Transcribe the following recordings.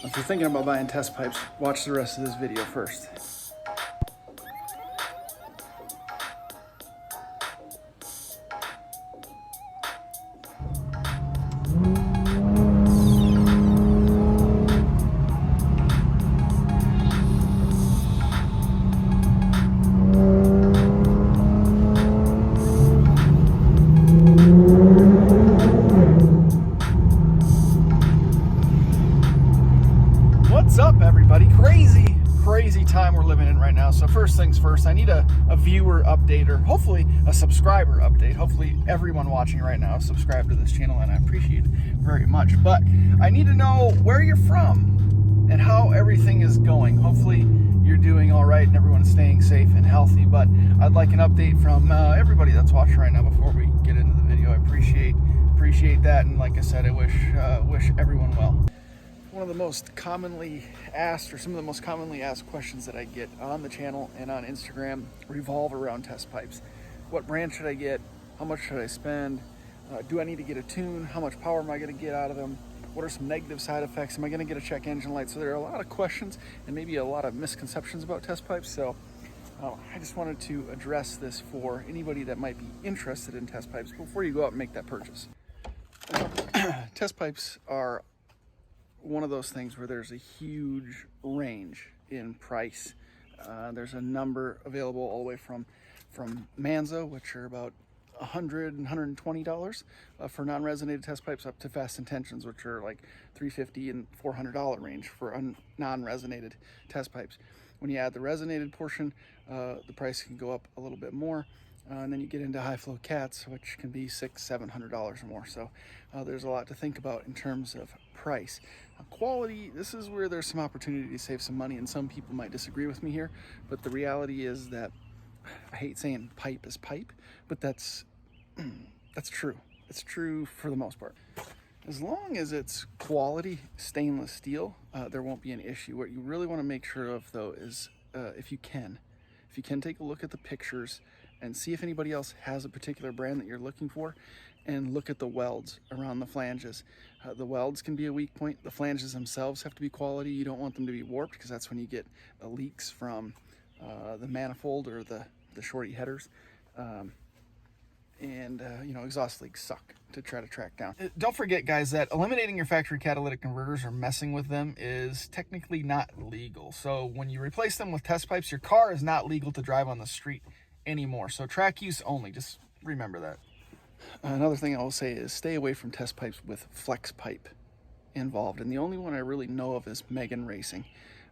If you're thinking about buying test pipes, watch the rest of this video first. What's up, everybody? Crazy time we're living in right now. So first things first, I need a viewer update, or hopefully a subscriber update. Hopefully everyone watching right now is subscribed to this channel, and I appreciate it very much. But I need to know where you're from and how everything is going. Hopefully you're doing all right and everyone's staying safe and healthy. But I'd like an update from everybody that's watching right now before we get into the video. I appreciate that, and like I said, I wish everyone well. One of the most commonly asked, or some of the most commonly asked questions that I get on the channel and on Instagram revolve around test pipes. What brand should I get? How much should I spend? Do I need to get a tune? How much power am I going to get out of them? What are some negative side effects? Am I going to get a check engine light? So there are a lot of questions and maybe a lot of misconceptions about test pipes. So I just wanted to address this for anybody that might be interested in test pipes before you go out and make that purchase. Test pipes are one of those things where there's a huge range in price. There's a number available all the way from Manzo, which are about $100 and $120 for non-resonated test pipes, up to Fast Intentions, which are like $350 and $400 range for non-resonated test pipes. When you add the resonated portion, the price can go up a little bit more. And then you get into high flow cats, which can be $600-700 or more. So there's a lot to think about in terms of price. Quality, this is where there's some opportunity to save some money, and some people might disagree with me here, but the reality is that, I hate saying pipe is pipe, but that's true. It's true for the most part. As long as it's quality stainless steel, there won't be an issue. What you really want to make sure of, though, is if you can take a look at the pictures and see if anybody else has a particular brand that you're looking for, and look at the welds around the flanges. The welds can be a weak point. The flanges themselves have to be quality. You don't want them to be warped, because that's when you get leaks from the manifold or the shorty headers. Exhaust leaks suck to try to track down. Don't forget, guys, that eliminating your factory catalytic converters or messing with them is technically not legal. So when you replace them with test pipes, your car is not legal to drive on the street anymore. So track use only. Just remember that. Another thing I will say is stay away from test pipes with flex pipe involved. And the only one I really know of is Megan Racing.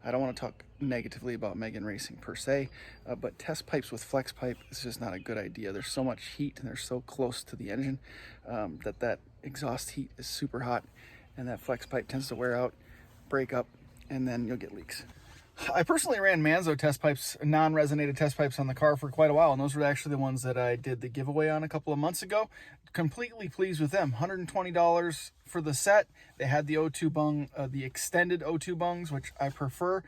I don't want to talk negatively about Megan Racing per se, but test pipes with flex pipe is just not a good idea. There's so much heat and they're so close to the engine that exhaust heat is super hot, and that flex pipe tends to wear out, break up, and then you'll get leaks. I personally ran Manzo test pipes, non-resonated test pipes on the car for quite a while, and those were actually the ones that I did the giveaway on a couple of months ago. Completely pleased with them. $120 for the set. They had the O2 bung, the extended O2 bungs, which I prefer.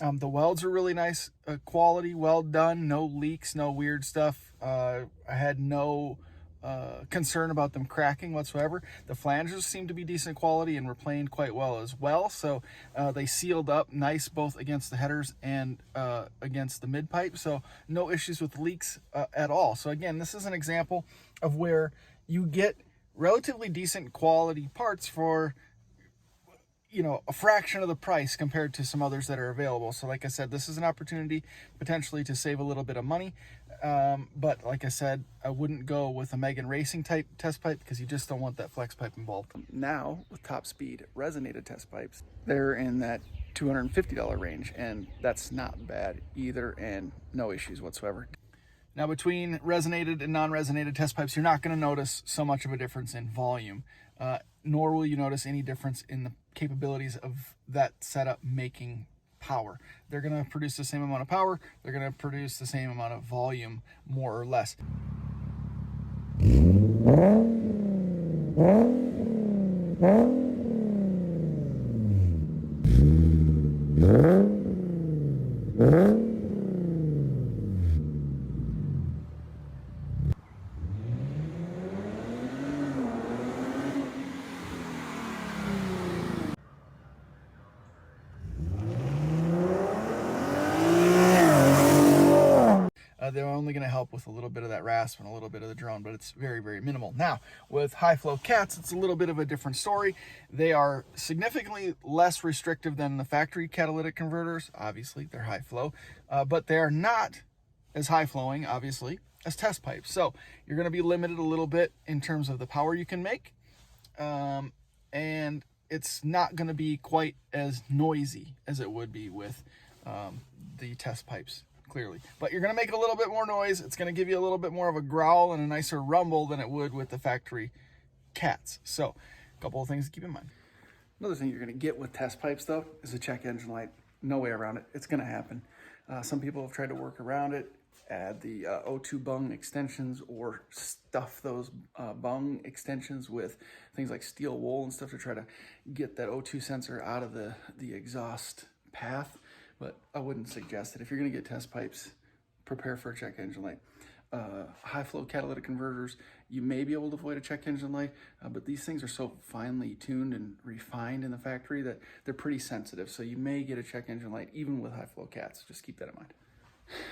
The welds are really nice quality, well done, no leaks, no weird stuff. I had no concern about them cracking whatsoever. The flanges seemed to be decent quality and were playing quite well as well. So they sealed up nice both against the headers and against the mid pipe. So no issues with leaks at all. So again, this is an example of where you get relatively decent quality parts for, a fraction of the price compared to some others that are available. So like I said, this is an opportunity potentially to save a little bit of money. But like I said, I wouldn't go with a Megan Racing type test pipe, because you just don't want that flex pipe involved. Now with Top Speed resonated test pipes, they're in that $250 range, and that's not bad either, and no issues whatsoever. Now between resonated and non-resonated test pipes, you're not going to notice so much of a difference in volume, nor will you notice any difference in the capabilities of that setup making power. They're going to produce the same amount of power. They're going to produce the same amount of volume, more or less. they're only going to help with a little bit of that rasp and a little bit of the drone, but it's very, very minimal. Now, with high flow cats, it's a little bit of a different story. They are significantly less restrictive than the factory catalytic converters. Obviously, they're high flow, but they are not as high flowing, obviously, as test pipes. So you're going to be limited a little bit in terms of the power you can make, and it's not going to be quite as noisy as it would be with the test pipes, clearly. But you're going to make a little bit more noise. It's going to give you a little bit more of a growl and a nicer rumble than it would with the factory cats. So a couple of things to keep in mind. Another thing you're going to get with test pipes, though, is a check engine light. No way around it. It's going to happen. Some people have tried to work around it, add the O2 bung extensions, or stuff those bung extensions with things like steel wool and stuff to try to get that O2 sensor out of the exhaust path. But I wouldn't suggest it. If you're going to get test pipes, prepare for a check engine light. High flow catalytic converters, you may be able to avoid a check engine light, but these things are so finely tuned and refined in the factory that they're pretty sensitive. So you may get a check engine light even with high flow cats. Just keep that in mind.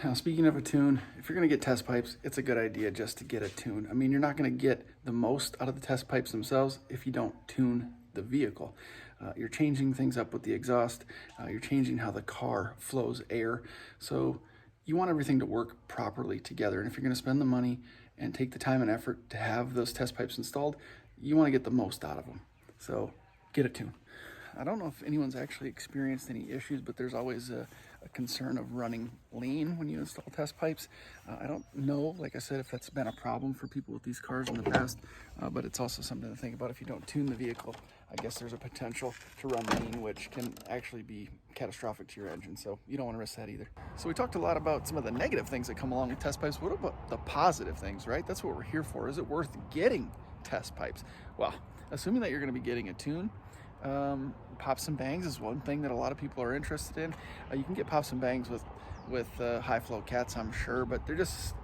Now, speaking of a tune, if you're going to get test pipes, it's a good idea just to get a tune. I mean, you're not going to get the most out of the test pipes themselves if you don't tune the vehicle. You're changing things up with the exhaust. You're changing how the car flows air. So you want everything to work properly together. And if you're going to spend the money and take the time and effort to have those test pipes installed, you want to get the most out of them. So get a tune. I don't know if anyone's actually experienced any issues, but there's always a concern of running lean when you install test pipes. I don't know, like I said, if that's been a problem for people with these cars in the past, but it's also something to think about. If you don't tune the vehicle, I guess there's a potential to run lean, which can actually be catastrophic to your engine. So you don't want to risk that either. So we talked a lot about some of the negative things that come along with test pipes. What about the positive things, right? That's what we're here for. Is it worth getting test pipes? Well, assuming that you're going to be getting a tune, pops and bangs is one thing that a lot of people are interested in. You can get pops and bangs with high flow cats, I'm sure, but they're just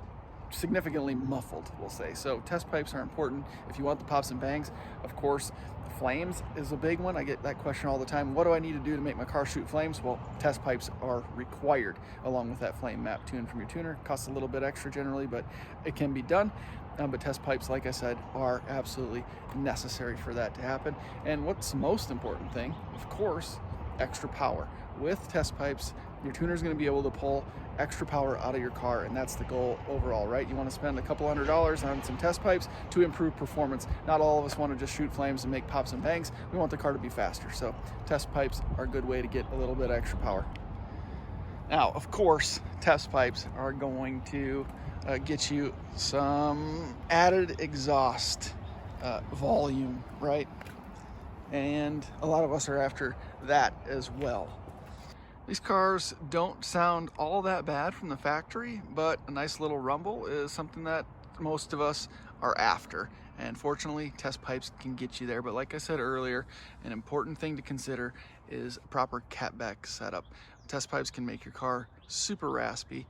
significantly muffled, we'll say. So test pipes are important if you want the pops and bangs. Of course, flames is a big one. I get that question all the time. What do I need to do to make my car shoot flames? Well, test pipes are required along with that flame map tune from your tuner. Costs a little bit extra generally, but it can be done. But test pipes, like I said, are absolutely necessary for that to happen. And what's the most important thing? Of course, extra power. With test pipes, your tuner is going to be able to pull extra power out of your car, and that's the goal overall, right? You want to spend a couple $100s on some test pipes to improve performance. Not all of us want to just shoot flames and make pops and bangs. We want the car to be faster. So test pipes are a good way to get a little bit extra power. Now, of course, test pipes are going to get you some added exhaust volume, right? And a lot of us are after that as well. These cars don't sound all that bad from the factory, but a nice little rumble is something that most of us are after. And fortunately, test pipes can get you there. But like I said earlier, an important thing to consider is a proper catback setup. Test pipes can make your car super raspy,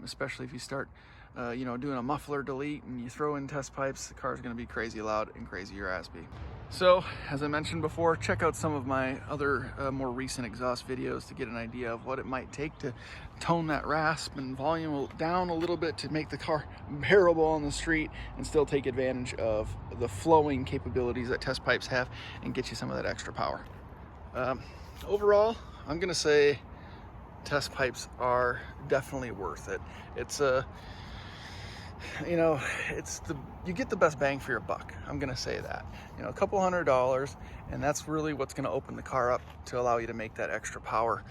especially if you start doing a muffler delete and you throw in test pipes. The car is going to be crazy loud and crazy raspy. So, as I mentioned before, check out some of my other more recent exhaust videos to get an idea of what it might take to tone that rasp and volume down a little bit to make the car bearable on the street and still take advantage of the flowing capabilities that test pipes have and get you some of that extra power. Overall, I'm going to say test pipes are definitely worth it. It's you get the best bang for your buck. I'm gonna say that. A couple $100, and that's really what's gonna open the car up to allow you to make that extra power.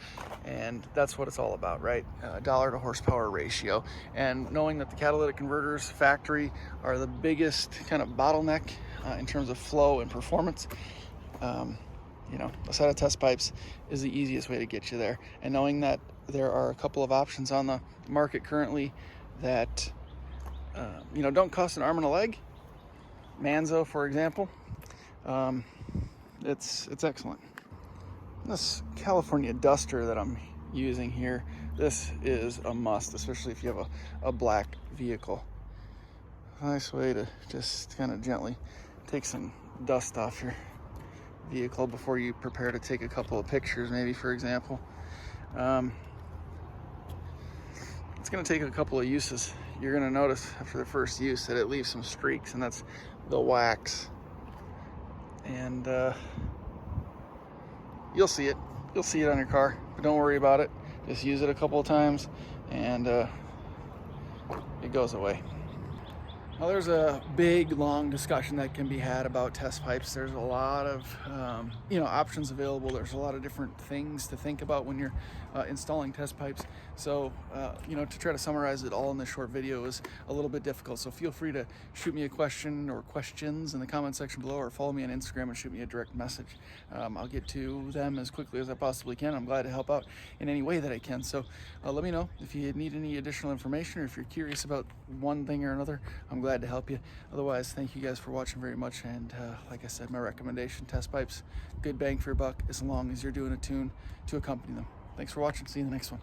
And that's what it's all about, right? Dollar to horsepower ratio. And knowing that the catalytic converters factory are the biggest kind of bottleneck in terms of flow and performance, a set of test pipes is the easiest way to get you there. And knowing that there are a couple of options on the market currently that don't cost an arm and a leg. Manzo, for example, it's excellent. This California Duster that I'm using here, this is a must, especially if you have a black vehicle. Nice way to just kind of gently take some dust off your vehicle before you prepare to take a couple of pictures, maybe, for example. It's going to take a couple of uses. You're going to notice after the first use that it leaves some streaks, and that's the wax. And you'll see it. You'll see it on your car, but don't worry about it. Just use it a couple of times, and it goes away. Well, there's a big, long discussion that can be had about test pipes. There's a lot of options available. There's a lot of different things to think about when you're installing test pipes. So, to try to summarize it all in this short video is a little bit difficult. So feel free to shoot me a question or questions in the comment section below, or follow me on Instagram and shoot me a direct message. I'll get to them as quickly as I possibly can. I'm glad to help out in any way that I can. So let me know if you need any additional information, or if you're curious about one thing or another. I'm glad to help you. Otherwise, thank you guys for watching very much. And like I said, my recommendation, test pipes, good bang for your buck as long as you're doing a tune to accompany them. Thanks for watching. See you in the next one.